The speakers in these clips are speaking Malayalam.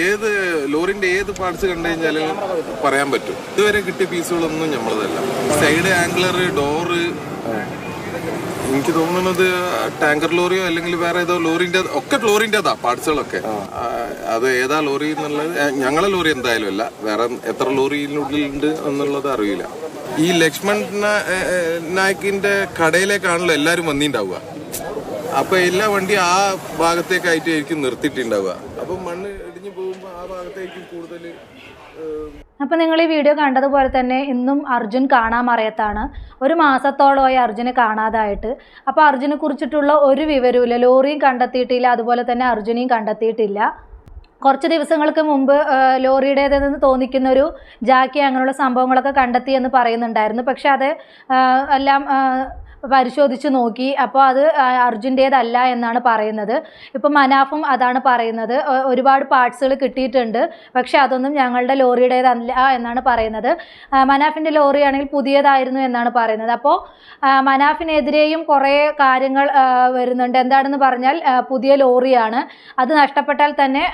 ഏത് ലോറിന്റെ ഏത് പാർട്സ് കണ്ടു കഴിഞ്ഞാലും പറയാൻ പറ്റും. ഇതുവരെ കിട്ടിയ പീസുകളൊന്നും നമ്മളതല്ല. സൈഡ് ആംഗിളർ, ഡോറ്, എനിക്ക് തോന്നുന്നത് ടാങ്കർ ലോറിയോ അല്ലെങ്കിൽ വേറെ ഏതോ ലോറിന്റെ ഒക്കെ ലോറിന്റെതാ പാർട്സുകളൊക്കെ. അത് ഏതാ ലോറി എന്നുള്ളത് ഞങ്ങളെ ലോറി എന്തായാലും അല്ല, വേറെ എത്ര ലോറിയിലുള്ളിലുണ്ട് എന്നുള്ളത് അറിയില്ല. ഈ ലക്ഷ്മൺ നായിക്കിന്റെ കടയിലേക്കാണല്ലോ എല്ലാരും വന്നിണ്ടാവുക. അപ്പൊ എല്ലാ വണ്ടി ആ ഭാഗത്തേക്കായിട്ടായിരിക്കും നിർത്തിയിട്ടുണ്ടാവുക. അപ്പൊ മണ്ണ് ഇടിഞ്ഞു പോകുമ്പോ ആ ഭാഗത്തേക്കും കൂടുതൽ. അപ്പോൾ നിങ്ങൾ ഈ വീഡിയോ കണ്ടതുപോലെ തന്നെ ഇന്നും അർജുൻ കാണാമറയത്താണ്. ഒരു മാസത്തോളമായി അർജുനെ കാണാതായിട്ട്. അപ്പോൾ അർജുനെ കുറിച്ചിട്ടുള്ള ഒരു വിവരവുമില്ല. ലോറിയും കണ്ടെത്തിയിട്ടില്ല, അതുപോലെ തന്നെ അർജുനെയും കണ്ടെത്തിയിട്ടില്ല. കുറച്ച് ദിവസങ്ങൾക്ക് മുമ്പ് ലോറിയുടേതെന്ന് തോന്നിക്കുന്ന ഒരു ജാക്കി അങ്ങനെയുള്ള സംഭവങ്ങളൊക്കെ കണ്ടെത്തി എന്ന് പറയുന്നുണ്ടായിരുന്നു. പക്ഷെ അത് എല്ലാം പരിശോധിച്ച് നോക്കി. അപ്പോൾ അത് അർജുൻ്റേതല്ല എന്നാണ് പറയുന്നത്. ഇപ്പം മനാഫും അതാണ് പറയുന്നത്. ഒരുപാട് പാർട്സുകൾ കിട്ടിയിട്ടുണ്ട്, പക്ഷെ അതൊന്നും ഞങ്ങളുടെ ലോറിയുടേതല്ല എന്നാണ് പറയുന്നത്. മനാഫിൻ്റെ ലോറിയാണെങ്കിൽ പുതിയതായിരുന്നു എന്നാണ് പറയുന്നത്. അപ്പോൾ മനാഫിനെതിരെയും കുറേ കാര്യങ്ങൾ വരുന്നുണ്ട്. എന്താണെന്ന് പറഞ്ഞാൽ പുതിയ ലോറിയാണ്, അത് നഷ്ടപ്പെട്ടാൽ തന്നെ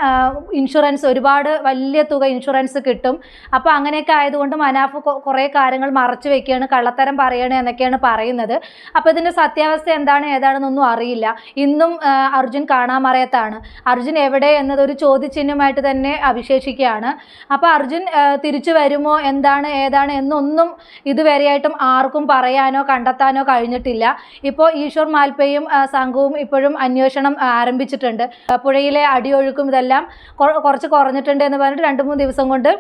ഇൻഷുറൻസ് ഒരുപാട് വലിയ തുക ഇൻഷുറൻസ് കിട്ടും. അപ്പോൾ അങ്ങനെയൊക്കെ ആയതുകൊണ്ട് മനാഫ് കുറേ കാര്യങ്ങൾ മറച്ചു വെക്കുകയാണ്, കള്ളത്തരം പറയണേ എന്നൊക്കെയാണ് പറയുന്നത്. അപ്പോൾ ഇതിൻ്റെ സത്യാവസ്ഥ എന്താണ് ഏതാണെന്നൊന്നും അറിയില്ല. ഇന്നും അർജുൻ കാണാമറയത്താണ്. അർജുൻ എവിടെ എന്നതൊരു ചോദ്യചിഹ്നമായിട്ട് തന്നെ അവശേഷിക്കുകയാണ്. അപ്പോൾ അർജുൻ തിരിച്ചു വരുമോ, എന്താണ് ഏതാണ് എന്നൊന്നും ഇതുവരെയായിട്ടും ആർക്കും പറയാനോ കണ്ടെത്താനോ കഴിഞ്ഞിട്ടില്ല. ഇപ്പോൾ ഈശ്വർ മാൽപ്പയും സംഘവും ഇപ്പോഴും അന്വേഷണം ആരംഭിച്ചിട്ടുണ്ട്. പുഴയിലെ അടിയൊഴുക്കും ഇതെല്ലാം കുറച്ച് കുറഞ്ഞിട്ടുണ്ട് എന്ന് പറഞ്ഞിട്ട് 2-3 ദിവസം കൊണ്ട്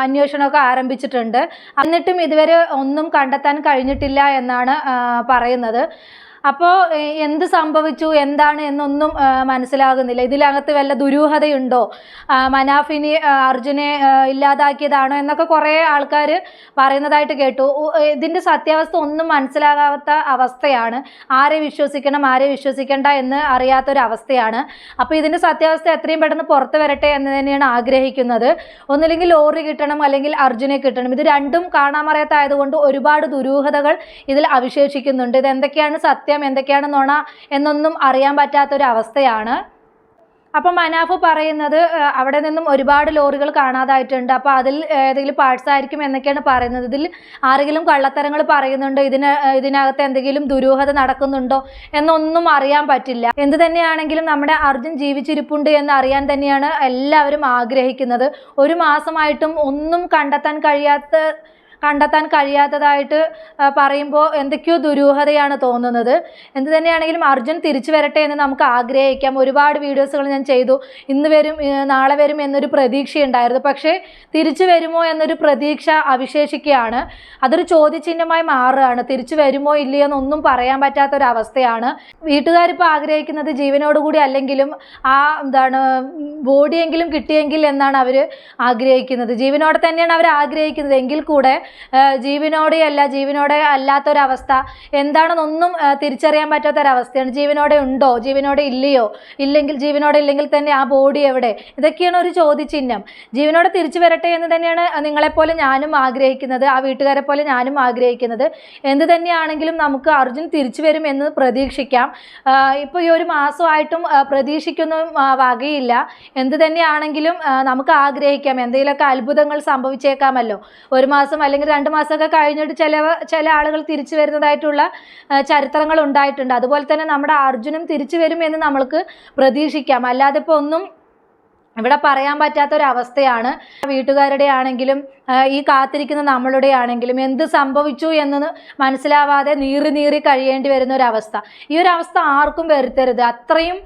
അന്വേഷണമൊക്കെ ആരംഭിച്ചിട്ടുണ്ട്. എന്നിട്ടും ഇതുവരെ ഒന്നും കണ്ടെത്താൻ കഴിഞ്ഞിട്ടില്ല എന്നാണ് പറയുന്നത്. അപ്പോൾ എന്ത് സംഭവിച്ചു എന്താണ് എന്നൊന്നും മനസ്സിലാകുന്നില്ല. ഇതിനകത്ത് വല്ല ദുരൂഹതയുണ്ടോ, മനാഫിനി അർജുനെ ഇല്ലാതാക്കിയതാണോ എന്നൊക്കെ കുറേ ആൾക്കാർ പറയുന്നതായിട്ട് കേട്ടു. ഇതിൻ്റെ സത്യാവസ്ഥ ഒന്നും മനസ്സിലാകാത്ത അവസ്ഥയാണ്. ആരെ വിശ്വസിക്കണം ആരെ വിശ്വസിക്കേണ്ട എന്ന് അറിയാത്തൊരവസ്ഥയാണ്. അപ്പോൾ ഇതിൻ്റെ സത്യാവസ്ഥ എത്രയും പെട്ടെന്ന് പുറത്ത് വരട്ടെ എന്ന് തന്നെയാണ് ആഗ്രഹിക്കുന്നത്. ഒന്നില്ലെങ്കിൽ ലോറി കിട്ടണം, അല്ലെങ്കിൽ അർജുനെ കിട്ടണം. ഇത് രണ്ടും കാണാമറയത്തായതുകൊണ്ട് ഒരുപാട് ദുരൂഹതകൾ ഇതിൽ അവശേഷിക്കുന്നുണ്ട്. ഇതെന്തൊക്കെയാണ് സത്യം എന്തൊക്കെയാണ് നുണ എന്നൊന്നും അറിയാൻ പറ്റാത്തൊരവസ്ഥയാണ്. അപ്പം മനാഫ് പറയുന്നത് അവിടെ നിന്നും ഒരുപാട് ലോറികൾ കാണാതായിട്ടുണ്ട്. അപ്പോൾ അതിൽ ഏതെങ്കിലും പാർട്സ് ആയിരിക്കും എന്നൊക്കെയാണ് പറയുന്നത്. ഇതിൽ ആരെങ്കിലും കള്ളത്തരങ്ങൾ പറയുന്നുണ്ടോ, ഇതിനകത്ത് എന്തെങ്കിലും ദുരൂഹത നടക്കുന്നുണ്ടോ എന്നൊന്നും അറിയാൻ പറ്റില്ല. എന്ത് തന്നെയാണെങ്കിലും നമ്മുടെ അർജുൻ ജീവിച്ചിരിപ്പുണ്ട് എന്ന് അറിയാൻ തന്നെയാണ് എല്ലാവരും ആഗ്രഹിക്കുന്നത്. ഒരു മാസമായിട്ടും ഒന്നും കണ്ടെത്താൻ കഴിയാത്തതായിട്ട് പറയുമ്പോൾ എന്തൊക്കെയോ ദുരൂഹതയാണ് തോന്നുന്നത്. എന്ത് തന്നെയാണെങ്കിലും അർജുൻ തിരിച്ചു വരട്ടെ എന്ന് നമുക്ക് ആഗ്രഹിക്കാം. ഒരുപാട് വീഡിയോസുകൾ ഞാൻ ചെയ്തു. ഇന്ന് വരും നാളെ വരും എന്നൊരു പ്രതീക്ഷയുണ്ടായിരുന്നു. പക്ഷേ തിരിച്ചു വരുമോ എന്നൊരു പ്രതീക്ഷ അവശേഷിക്കുകയാണ്. അതൊരു ചോദ്യചിഹ്നമായി മാറുകയാണ്. തിരിച്ചു വരുമോ ഇല്ലയോ എന്നൊന്നും പറയാൻ പറ്റാത്തൊരവസ്ഥയാണ്. വീട്ടുകാരിപ്പോൾ ആഗ്രഹിക്കുന്നത് ജീവനോടുകൂടി അല്ലെങ്കിലും ആ ബോഡിയെങ്കിലും കിട്ടിയെങ്കിൽ എന്നാണ് അവർ ആഗ്രഹിക്കുന്നത്. ജീവനോടെ തന്നെയാണ് അവർ ആഗ്രഹിക്കുന്നത്. എങ്കിൽ കൂടെ ജീവനോടെ അല്ലാത്തൊരവസ്ഥ എന്താണെന്നൊന്നും തിരിച്ചറിയാൻ പറ്റാത്തൊരവസ്ഥയാണ്. ജീവനോടെ ഉണ്ടോ, ജീവനോടെ ഇല്ലയോ, ജീവനോടെ ഇല്ലെങ്കിൽ തന്നെ ആ ബോഡി എവിടെ, ഇതൊക്കെയാണ് ഒരു ചോദ്യചിഹ്നം. ജീവനോടെ തിരിച്ചു വരട്ടെ എന്ന് തന്നെയാണ് നിങ്ങളെപ്പോലെ ഞാനും ആഗ്രഹിക്കുന്നത്, ആ വീട്ടുകാരെ പോലെ ഞാനും ആഗ്രഹിക്കുന്നത്. എന്ത് തന്നെയാണെങ്കിലും നമുക്ക് അർജുൻ തിരിച്ചു വരും എന്ന് പ്രതീക്ഷിക്കാം. ഇപ്പോൾ ഈ ഒരു മാസമായിട്ടും പ്രതീക്ഷിക്കൊന്നും വകയില്ല. എന്ത് തന്നെയാണെങ്കിലും നമുക്ക് ആഗ്രഹിക്കാം. എന്തെങ്കിലുമൊക്കെ അത്ഭുതങ്ങൾ സംഭവിച്ചേക്കാമല്ലോ. ഒരു മാസം അല്ലെങ്കിൽ 2 മാസമൊക്കെ കഴിഞ്ഞിട്ട് ചില ആളുകൾ തിരിച്ചു വരുന്നതായിട്ടുള്ള ചരിത്രങ്ങൾ ഉണ്ടായിട്ടുണ്ട്. അതുപോലെ തന്നെ നമ്മുടെ അർജുനും തിരിച്ചു വരുമെന്ന് നമ്മൾക്ക് പ്രതീക്ഷിക്കാം. അല്ലാതെ ഇപ്പോൾ ഒന്നും ഇവിടെ പറയാൻ പറ്റാത്തൊരവസ്ഥയാണ്. വീട്ടുകാരുടെ ആണെങ്കിലും ഈ കാത്തിരിക്കുന്ന നമ്മളുടെ ആണെങ്കിലും എന്ത് സംഭവിച്ചു എന്ന് മനസ്സിലാവാതെ നീറി കഴിയേണ്ടി വരുന്ന ഒരവസ്ഥ. ഈ ഒരു അവസ്ഥ ആർക്കും വരുത്തരുത്. അത്രയും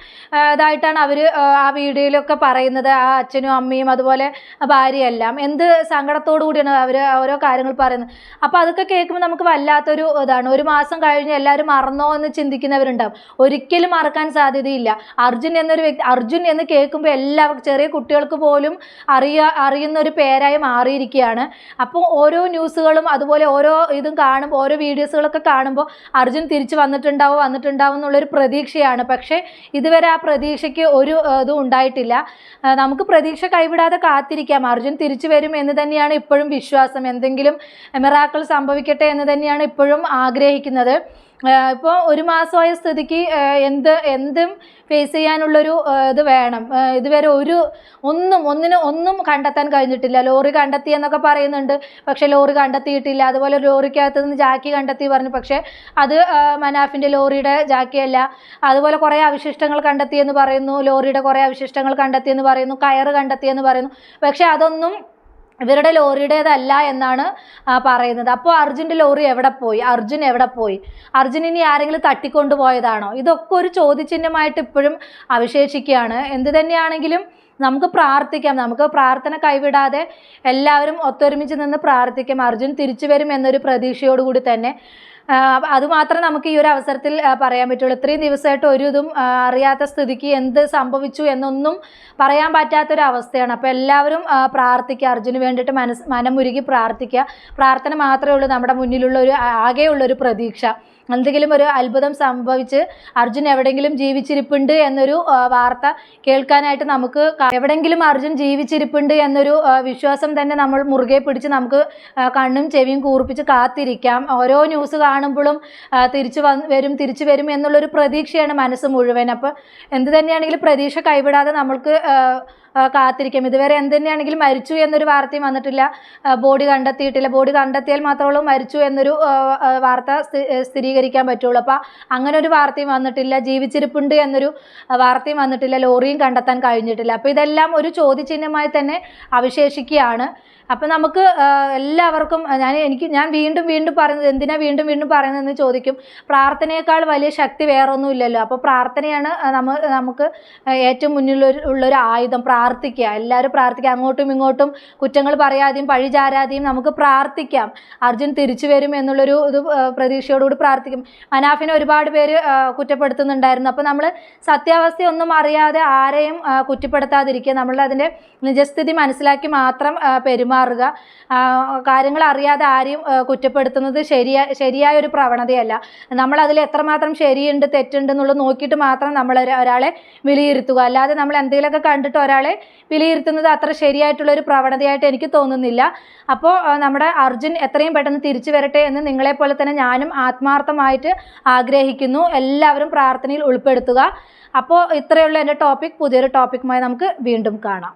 ഇതായിട്ടാണ് അവർ ആ വീഡിയോയിലൊക്കെ പറയുന്നത്. ആ അച്ഛനും അമ്മയും അതുപോലെ ഭാര്യയെല്ലാം എന്ത് സങ്കടത്തോടു കൂടിയാണ് അവർ ഓരോ കാര്യങ്ങൾ പറയുന്നത്. അപ്പോൾ അതൊക്കെ കേൾക്കുമ്പോൾ നമുക്ക് വല്ലാത്തൊരു ഇതാണ്. ഒരു മാസം കഴിഞ്ഞ് എല്ലാവരും മറന്നോ എന്ന് ചിന്തിക്കുന്നവരുണ്ടാവും. ഒരിക്കലും മറക്കാൻ സാധ്യതയില്ല. അർജുൻ എന്ന് കേൾക്കുമ്പോൾ എല്ലാവർക്കും, ചെറിയ കുട്ടികൾക്ക് പോലും അറിയുന്ന ഒരു പേരായി മാറിയിരിക്കുകയാണ്. അപ്പോൾ ഓരോ ന്യൂസുകളും അതുപോലെ ഓരോ ഇതും കാണുമ്പോൾ, ഓരോ വീഡിയോസുകളൊക്കെ കാണുമ്പോൾ അർജുൻ തിരിച്ചു വന്നിട്ടുണ്ടാവും എന്നുള്ളൊരു പ്രതീക്ഷയാണ്. പക്ഷേ ഇതുവരെ ആ പ്രതീക്ഷയ്ക്ക് ഒരു ഇതും ഉണ്ടായിട്ടില്ല. നമുക്ക് പ്രതീക്ഷ കൈവിടാതെ കാത്തിരിക്കാം. അർജുൻ തിരിച്ചു വരും എന്ന് തന്നെയാണ് ഇപ്പോഴും വിശ്വാസം. എന്തെങ്കിലും മിറാക്കിൾ സംഭവിക്കട്ടെ എന്ന് തന്നെയാണ് ഇപ്പോഴും ആഗ്രഹിക്കുന്നത്. ഇപ്പോൾ ഒരു മാസമായ സ്ഥിതിക്ക് എന്തും ഫേസ് ചെയ്യാനുള്ളൊരു ഇത് വേണം. ഇതുവരെ ഒന്നും കണ്ടെത്താൻ കഴിഞ്ഞിട്ടില്ല. ലോറി കണ്ടെത്തി എന്നൊക്കെ പറയുന്നുണ്ട്, പക്ഷേ ലോറി കണ്ടെത്തിയിട്ടില്ല. അതുപോലെ ലോറിക്കകത്ത് നിന്ന് ജാക്കി കണ്ടെത്തി പറഞ്ഞു, പക്ഷേ അത് മനാഫിൻ്റെ ലോറിയുടെ ജാക്കിയല്ല. അതുപോലെ കുറേ അവശിഷ്ടങ്ങൾ കണ്ടെത്തിയെന്ന് പറയുന്നു, ലോറിയുടെ കുറേ അവശിഷ്ടങ്ങൾ കണ്ടെത്തിയെന്ന് പറയുന്നു, കയറ് കണ്ടെത്തിയെന്ന് പറയുന്നു, പക്ഷേ അതൊന്നും ഇവരുടെ ലോറിയുടേതല്ല എന്നാണ് പറയുന്നത്. അപ്പോൾ അർജുൻ്റെ ലോറി എവിടെ പോയി? അർജുൻ എവിടെ പോയി? അർജുൻ ഇനി ആരെങ്കിലും തട്ടിക്കൊണ്ടുപോയതാണോ? ഇതൊക്കെ ഒരു ചോദ്യചിഹ്നമായിട്ട് ഇപ്പോഴും അവശേഷിക്കുകയാണ്. എന്ത് തന്നെയാണെങ്കിലും നമുക്ക് പ്രാർത്ഥിക്കാം, നമുക്ക് പ്രാർത്ഥന കൈവിടാതെ എല്ലാവരും ഒത്തൊരുമിച്ച് നിന്ന് പ്രാർത്ഥിക്കാം. അർജുൻ തിരിച്ചു വരും എന്നൊരു പ്രതീക്ഷയോടുകൂടി തന്നെ. അതുമാത്രം നമുക്ക് ഈ ഒരു അവസരത്തിൽ പറയാൻ പറ്റുള്ളൂ. ഇത്രയും ദിവസമായിട്ട് ഒരു ഇതും അറിയാത്ത സ്ഥിതിക്ക് എന്ത് സംഭവിച്ചു എന്നൊന്നും പറയാൻ പറ്റാത്തൊരവസ്ഥയാണ്. അപ്പോൾ എല്ലാവരും പ്രാർത്ഥിക്കുക, അർജുന് വേണ്ടിയിട്ട് മനമുരുകി പ്രാർത്ഥിക്കുക. പ്രാർത്ഥന മാത്രമേ ഉള്ളൂ നമ്മുടെ മുന്നിലുള്ള ആകെയുള്ളൊരു പ്രതീക്ഷ. എന്തെങ്കിലും ഒരു അത്ഭുതം സംഭവിച്ച് അർജുൻ എവിടെയെങ്കിലും ജീവിച്ചിരിപ്പുണ്ട് എന്നൊരു വാർത്ത കേൾക്കാനായിട്ട് നമുക്ക്, എവിടെയെങ്കിലും അർജുൻ ജീവിച്ചിരിപ്പുണ്ട് എന്നൊരു വിശ്വാസം തന്നെ നമ്മൾ മുറുകെ പിടിച്ച് നമുക്ക് കണ്ണും ചെവിയും കൂർപ്പിച്ച് കാത്തിരിക്കാം. ഓരോ ന്യൂസ് കാണുമ്പോഴും തിരിച്ചു വരും എന്നുള്ളൊരു പ്രതീക്ഷയാണ് മനസ്സ് മുഴുവൻ. അപ്പോൾ എന്ത് തന്നെയാണെങ്കിലും പ്രതീക്ഷ കൈവിടാതെ നമ്മൾക്ക് കാത്തിരിക്കാം. ഇതുവരെ എന്ത് തന്നെയാണെങ്കിലും മരിച്ചു എന്നൊരു വാർത്തയും വന്നിട്ടില്ല, ബോഡി കണ്ടെത്തിയിട്ടില്ല. ബോഡി കണ്ടെത്തിയാൽ മാത്രമേ മരിച്ചു എന്നൊരു വാർത്ത സ്ഥിരീകരിക്കാൻ പറ്റുള്ളൂ. അപ്പോൾ അങ്ങനെ ഒരു വാർത്തയും വന്നിട്ടില്ല. ജീവിച്ചിരിപ്പുണ്ട് എന്നൊരു വാർത്തയും വന്നിട്ടില്ല. ലോറിയും കണ്ടെത്താൻ കഴിഞ്ഞിട്ടില്ല. അപ്പോൾ ഇതെല്ലാം ഒരു ചോദ്യചിഹ്നമായി തന്നെ അവശേഷിക്കുകയാണ്. അപ്പം നമുക്ക് എല്ലാവർക്കും ഞാൻ വീണ്ടും പറയുന്നത്, എന്തിനാ വീണ്ടും പറയുന്നതെന്ന് ചോദിക്കും. പ്രാർത്ഥനയേക്കാൾ വലിയ ശക്തി വേറൊന്നുമില്ലല്ലോ. അപ്പോൾ പ്രാർത്ഥനയാണ് നമുക്ക് ഏറ്റവും മുന്നിലുള്ളൊരു ആയുധം. പ്രാർത്ഥിക്കുക, എല്ലാവരും പ്രാർത്ഥിക്കുക. അങ്ങോട്ടും ഇങ്ങോട്ടും കുറ്റങ്ങൾ പറയാതെയും പഴിചാരാതെയും നമുക്ക് പ്രാർത്ഥിക്കാം. അർജുൻ തിരിച്ചു വരും എന്നുള്ളൊരു പ്രതീക്ഷയോടുകൂടി പ്രാർത്ഥിക്കും. മനാഫിനെ ഒരുപാട് പേര് കുറ്റപ്പെടുത്തുന്നുണ്ടായിരുന്നു. അപ്പോൾ നമ്മൾ സത്യാവസ്ഥയൊന്നും അറിയാതെ ആരെയും കുറ്റപ്പെടുത്താതിരിക്കുക. നമ്മൾ അതിൻ്റെ നിജസ്ഥിതി മനസ്സിലാക്കി മാത്രം പെരുമാറുക. കാര്യങ്ങൾ അറിയാതെ ആരെയും കുറ്റപ്പെടുത്തുന്നത് ശരിയായ ഒരു പ്രവണതയല്ല. നമ്മൾ അതിൽ എത്രമാത്രം ശരിയുണ്ട് തെറ്റുണ്ട് എന്നുള്ളത് നോക്കിയിട്ട് മാത്രം നമ്മൾ ഒരാളെ വിലയിരുത്തുക. അല്ലാതെ നമ്മൾ എന്തെങ്കിലുമൊക്കെ കണ്ടിട്ട് ഒരാളെ വിലയിരുത്തുന്നത് അത്ര ശരിയായിട്ടുള്ളൊരു പ്രവണതയായിട്ട് എനിക്ക് തോന്നുന്നില്ല. അപ്പോൾ നമ്മുടെ അർജുൻ എത്രയും പെട്ടെന്ന് തിരിച്ചു വരട്ടെ എന്ന് നിങ്ങളെപ്പോലെ തന്നെ ഞാനും ആത്മാർത്ഥമായിട്ട് ആഗ്രഹിക്കുന്നു. എല്ലാവരും പ്രാർത്ഥനയിൽ ഉൾപ്പെടുത്തുക. അപ്പോൾ ഇത്രയുള്ള എൻ്റെ ടോപ്പിക്. പുതിയൊരു ടോപ്പിക്കുമായി നമുക്ക് വീണ്ടും കാണാം.